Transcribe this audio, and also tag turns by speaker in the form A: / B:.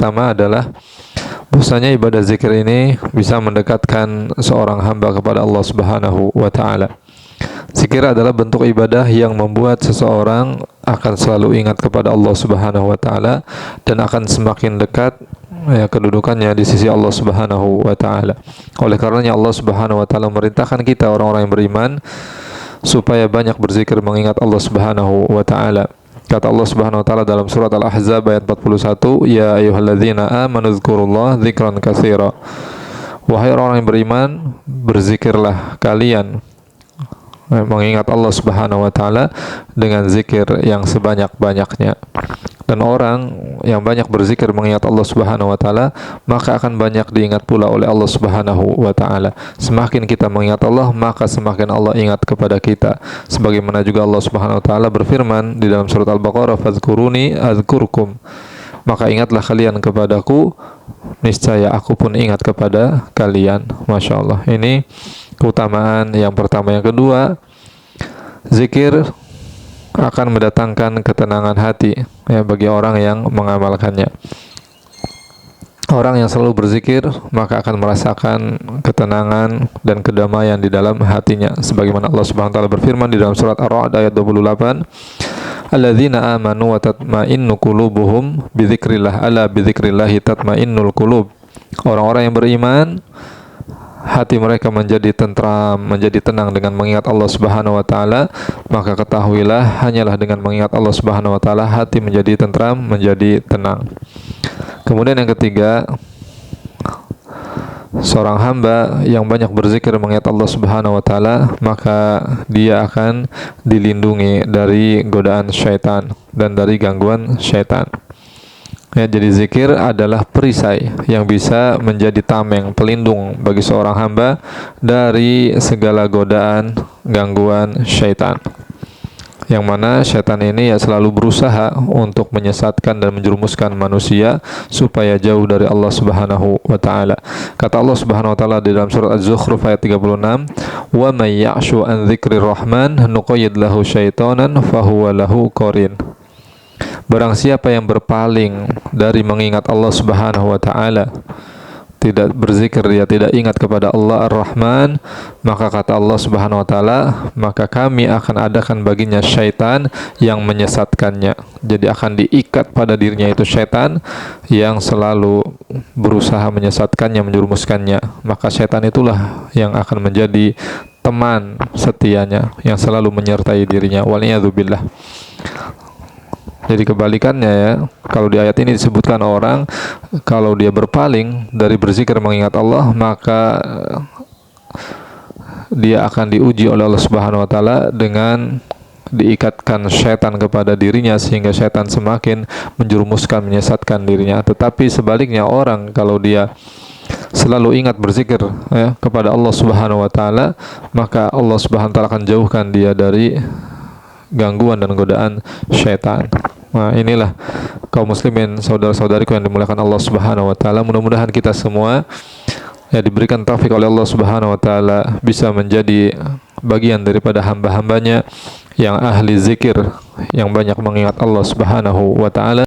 A: pertama adalah bahwasanya ibadah zikir ini bisa mendekatkan seorang hamba kepada Allah Subhanahu wa taala. Zikir adalah bentuk ibadah yang membuat seseorang akan selalu ingat kepada Allah Subhanahu wa taala dan akan semakin dekat kedudukannya di sisi Allah Subhanahu wa taala. Oleh karenanya Allah Subhanahu wa taala memerintahkan kita orang-orang yang beriman supaya banyak berzikir mengingat Allah Subhanahu wa taala. Kata Allah Subhanahu wa taala dalam surat Al-Ahzab ayat 41, "Ya ayyuhalladzina amanu dzkurullaha dzikran katsira." Wahai orang yang beriman, berzikirlah kalian mengingat Allah Subhanahu wa taala dengan zikir yang sebanyak-banyaknya. Dan orang yang banyak berzikir mengingat Allah Subhanahu wa taala, maka akan banyak diingat pula oleh Allah Subhanahu wa taala. Semakin kita mengingat Allah, maka semakin Allah ingat kepada kita. Sebagaimana juga Allah Subhanahu wa taala berfirman di dalam surat Al-Baqarah, "Fadzkuruni adzkurkum." Maka ingatlah kalian kepadaku, niscaya aku pun ingat kepada kalian. Masya Allah. Ini keutamaan yang pertama. Yang kedua, zikir akan mendatangkan ketenangan hati bagi orang yang mengamalkannya. Orang yang selalu berzikir maka akan merasakan ketenangan dan kedamaian di dalam hatinya. Sebagaimana Allah Subhanahu wa taala berfirman di dalam surat Ar-Ra'd ayat 28, "Alladzina amanu wa tatma'innu qulubuhum bidzikrillah, ala bidzikrillahi tatma'innul qulub." Orang-orang yang beriman hati mereka menjadi tentram, menjadi tenang dengan mengingat Allah Subhanahu wa taala, maka ketahuilah hanyalah dengan mengingat Allah Subhanahu wa taala hati menjadi tentram, menjadi tenang. Kemudian yang ketiga, seorang hamba yang banyak berzikir mengingat Allah Subhanahu wa taala, maka dia akan dilindungi dari godaan syaitan dan dari gangguan syaitan. Jadi zikir adalah perisai yang bisa menjadi tameng, pelindung bagi seorang hamba dari segala godaan, gangguan syaitan. Yang mana syaitan ini selalu berusaha untuk menyesatkan dan menjerumuskan manusia supaya jauh dari Allah Subhanahu wa taala. Kata Allah Subhanahu wa taala di dalam surat Az-Zukhruf ayat 36, "Wa may ya'shu an dzikrir rahman nuqayyid lahu syaitanan fahuwa lahu qarin." Barang siapa yang berpaling dari mengingat Allah Subhanahu wa taala, tidak berzikir, dia tidak ingat kepada Allah Ar-Rahman, maka kata Allah Subhanahu wa taala, maka kami akan adakan baginya syaitan yang menyesatkannya. Jadi akan diikat pada dirinya itu syaitan yang selalu berusaha menyesatkannya, menjerumuskannya. Maka syaitan itulah yang akan menjadi teman setianya yang selalu menyertai dirinya. Waliyadzubillah. Jadi kebalikannya kalau di ayat ini disebutkan orang kalau dia berpaling dari berzikir mengingat Allah, maka dia akan diuji oleh Allah Subhanahu wa taala dengan diikatkan syaitan kepada dirinya sehingga syaitan semakin menjerumuskan, menyesatkan dirinya. Tetapi sebaliknya, orang kalau dia selalu ingat berzikir kepada Allah Subhanahu wa taala, maka Allah Subhanahu wa taala akan jauhkan dia dari gangguan dan godaan syaitan. Nah, inilah kaum muslimin, saudara-saudariku yang dimuliakan Allah Subhanahu wa taala. Mudah-mudahan kita semua diberikan taufik oleh Allah Subhanahu wa taala bisa menjadi bagian daripada hamba-hambanya yang ahli zikir, yang banyak mengingat Allah Subhanahu wa taala.